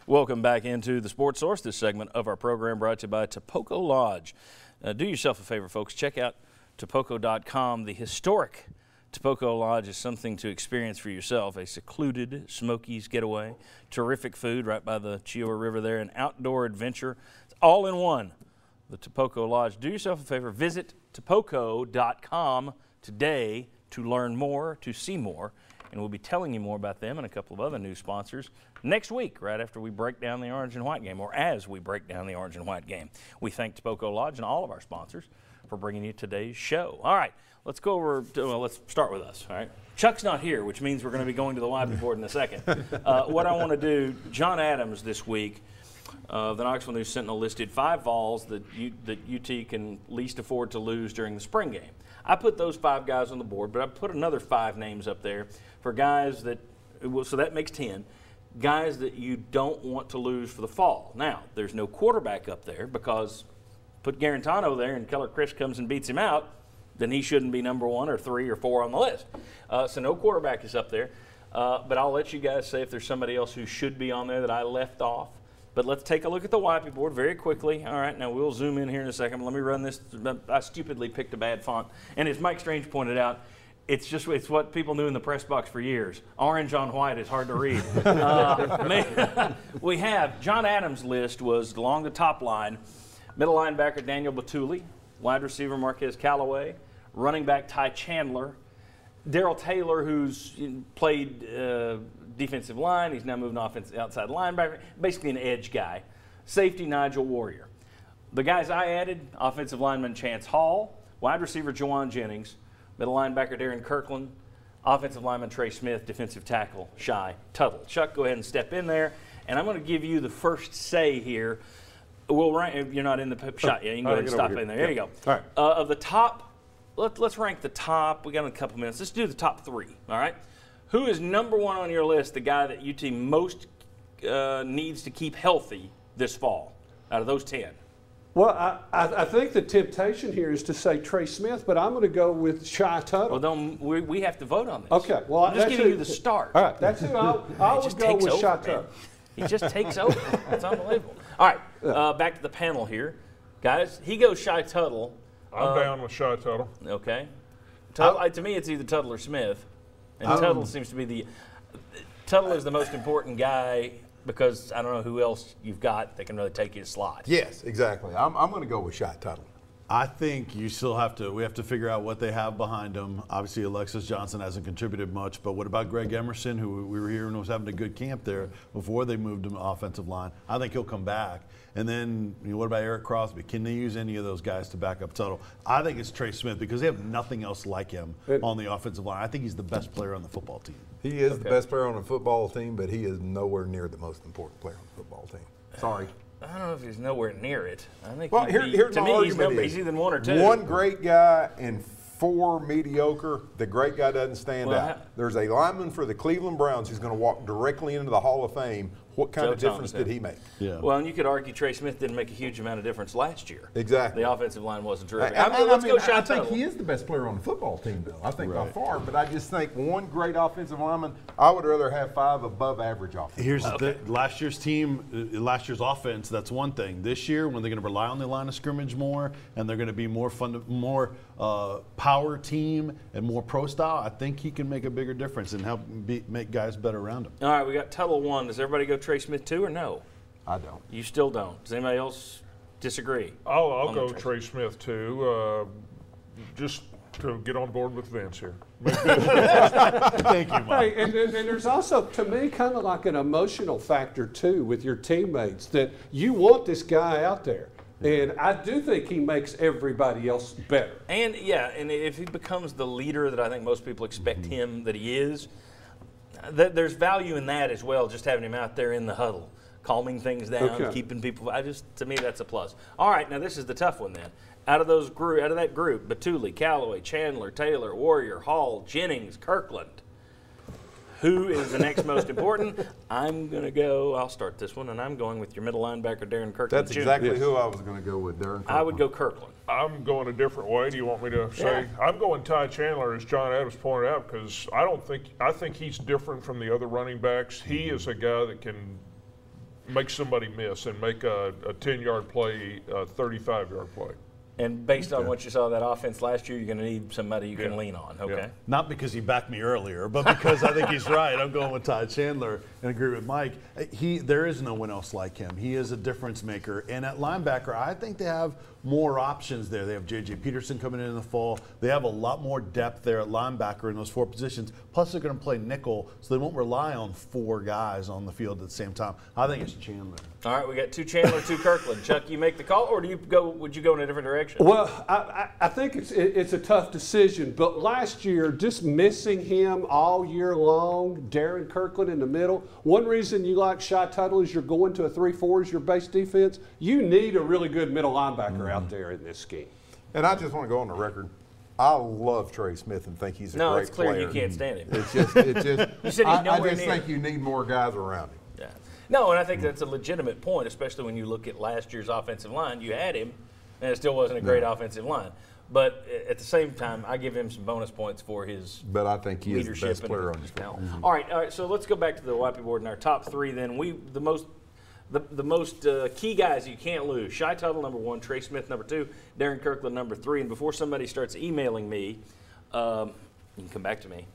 Welcome back into the Sports Source. This segment of our program brought to you by Topoco Lodge. Do yourself a favor, folks. Check out Topoco.com. The historic Topoco Lodge is something to experience for yourself. A secluded Smokies getaway, terrific food right by the Chiowa River there, an outdoor adventure. It's all in one. The Topoco Lodge. Do yourself a favor. Visit Topoco.com today to learn more, to see more. And we'll be telling you more about them and a couple of other new sponsors next week, right after we break down the orange and white game, or as we break down the orange and white game. We thank Topoco Lodge and all of our sponsors for bringing you today's show. All right, let's go over to, well, let's start with us, all right? Chuck's not here, which means we're going to be going to the whiteboard in a second. What I want to do, John Adams this week, the Knoxville News Sentinel listed 5 Vols that UT can least afford to lose during the spring game. I put those 5 guys on the board, but I put another 5 names up there for guys that, so that makes 10, guys that you don't want to lose for the fall. Now, there's no quarterback up there because put Garantano there and Keller Chris comes and beats him out, then he shouldn't be number 1 or 3 or 4 on the list. So no quarterback is up there. But I'll let you guys say if there's somebody else who should be on there that I left off. But let's take a look at the whiteboard very quickly. All right, now we'll zoom in here in a second. Let me run this. I stupidly picked a bad font. And as Mike Strange pointed out, it's what people knew in the press box for years. Orange on white is hard to read. We have John Adams' list was along the top line. Middle linebacker Daniel Batuli, wide receiver Marquez Callaway, running back Ty Chandler, Darrell Taylor, who's played defensive line. He's now moving outside linebacker, basically an edge guy. Safety Nigel Warrior. The guys I added, offensive lineman Chance Hall, wide receiver Juwan Jennings, middle linebacker Darren Kirkland, offensive lineman Trey Smith, defensive tackle Shy Tuttle. Chuck, go ahead and step in there, and I'm going to give you the first say here. We'll rank, you're not in the shot yet. You can go ahead and stop in there. There you go. All right. Of the top, let's rank the top. We got a couple minutes. Let's do the top 3. All right. Who is number 1 on your list? The guy that UT most needs to keep healthy this fall out of those 10. Well, I think the temptation here is to say Trey Smith, but I'm going to go with Shy Tuttle. Well, we have to vote on this. Okay. Well, I'm just giving you the start. All right. That's who I would go with, Shy Tuttle. He just takes over. It's unbelievable. All right. Back to the panel here. Guys, he goes Shy Tuttle. I'm down with Shy Tuttle. Okay. To me, it's either Tuttle or Smith. And Tuttle seems to be Tuttle is the most important guy because I don't know who else you've got that can really take his slot. Yes, exactly. I'm going to go with Shy Tuttle. I think we have to figure out what they have behind them. Obviously, Alexis Johnson hasn't contributed much, but what about Greg Emerson, who we were hearing was having a good camp there before they moved him to offensive line? I think he'll come back. And then, what about Eric Crosby? Can they use any of those guys to back up Tuttle? I think it's Trey Smith because they have nothing else like him on the offensive line. I think he's the best player on the football team. He is the best player on the football team, but he is nowhere near the most important player on the football team. Sorry. I don't know if he's nowhere near it. I think well, here's to my me, argument he's either 1 or 2. 1 great guy and 4 mediocre. The great guy doesn't stand out. There's a lineman for the Cleveland Browns who's going to walk directly into the Hall of Fame. What kind of difference did he make? Yeah. Well, and you could argue Trey Smith didn't make a huge amount of difference last year. Exactly. The offensive line wasn't terrific. I think he is the best player on the football team, though. I think by far. But I just think 1 great offensive lineman, I would rather have 5 above average offensive Here's the last year's team, last year's offense, that's one thing. This year, when they're going to rely on the line of scrimmage more and they're going to be more power team and more pro style, I think he can make a bigger difference and help make guys better around him. All right, we got Tuttle 1. Does everybody go Trey Smith 2 or no? I don't. You still don't. Does anybody else disagree? I'll go Trey Smith too, just to get on board with Vince here. Thank you, Mike. Hey, and there's also, to me, kind of like an emotional factor too with your teammates that you want this guy out there. And I do think he makes everybody else better. And, and if he becomes the leader that I think most people expect him that he is, there's value in that as well, just having him out there in the huddle, calming things down, keeping people. To me, that's a plus. All right, now this is the tough one then. Out of that group, Batuli, Callaway, Chandler, Taylor, Warrior, Hall, Jennings, Kirkland. Who is the next most important? I'll start this one, and I'm going with your middle linebacker, Darren Kirkland. That's exactly who I was going to go with, Darren Kirkland. I would go Kirkland. I'm going a different way. Do you want me to say? Yeah. I'm going Ty Chandler, as John Adams pointed out, because I think he's different from the other running backs. He is a guy that can make somebody miss and make a 10-yard play, a 35-yard play. And based on what you saw of that offense last year, you're going to need somebody you can lean on, okay? Yeah. Not because he backed me earlier, but because I think he's right. I'm going with Ty Chandler and agree with Mike. There is no one else like him. He is a difference maker. And at linebacker, I think they have more options there. They have J.J. Peterson coming in the fall. They have a lot more depth there at linebacker in those 4 positions. Plus, they're going to play nickel, so they won't rely on 4 guys on the field at the same time. I think it's Chandler. All right, we got 2 Chandler, 2 Kirkland. Chuck, you make the call, or would you go in a different direction? Well, I think it's a tough decision, but last year, just missing him all year long, Darren Kirkland in the middle, one reason you like Shy Tuttle is you're going to a 3-4 as your base defense. You need a really good middle linebacker out there in this scheme. And I just want to go on the record. I love Trey Smith and think he's a great player. No, it's clear you can't stand him. It's just You said he's I nowhere just near. think you need more guys around him. Yeah. No, and I think that's a legitimate point, especially when you look at last year's offensive line. You had him, and it still wasn't a great offensive line. But at the same time, I give him some bonus points for his But I think he is the best player on his his team. talent. All right, so let's go back to the Whitey board and our top 3 then. The most key guys you can't lose. Shy Tuttle, number 1. Trey Smith, number 2. Darren Kirkland, number 3. And before somebody starts emailing me, you can come back to me.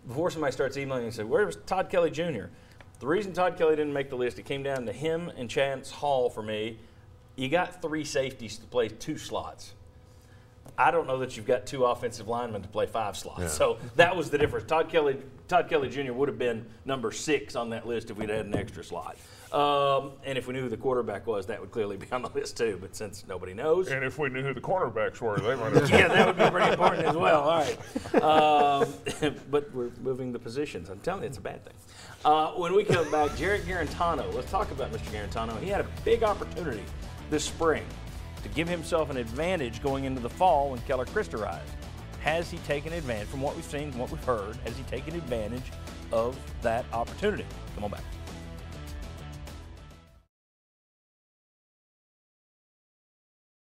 Before somebody starts emailing and say, where's Todd Kelly Jr.? The reason Todd Kelly didn't make the list, it came down to him and Chance Hall for me. You got 3 safeties to play 2 slots. I don't know that you've got 2 offensive linemen to play 5 slots. Yeah. So that was the difference. Todd Kelly Jr. would have been number 6 on that list if we'd had an extra slot. And if we knew who the quarterback was, that would clearly be on the list too. But since nobody knows. And if we knew who the cornerbacks were, they might have. Yeah, that would be pretty important as well. All right. But we're moving the positions. I'm telling you, it's a bad thing. When we come back, Jarrett Garantano. Let's talk about Mr. Garantano. He had a big opportunity this spring to give himself an advantage going into the fall when Keller crystallized. Has he taken advantage, from what we've seen, from what we've heard, has he taken advantage of that opportunity? Come on back.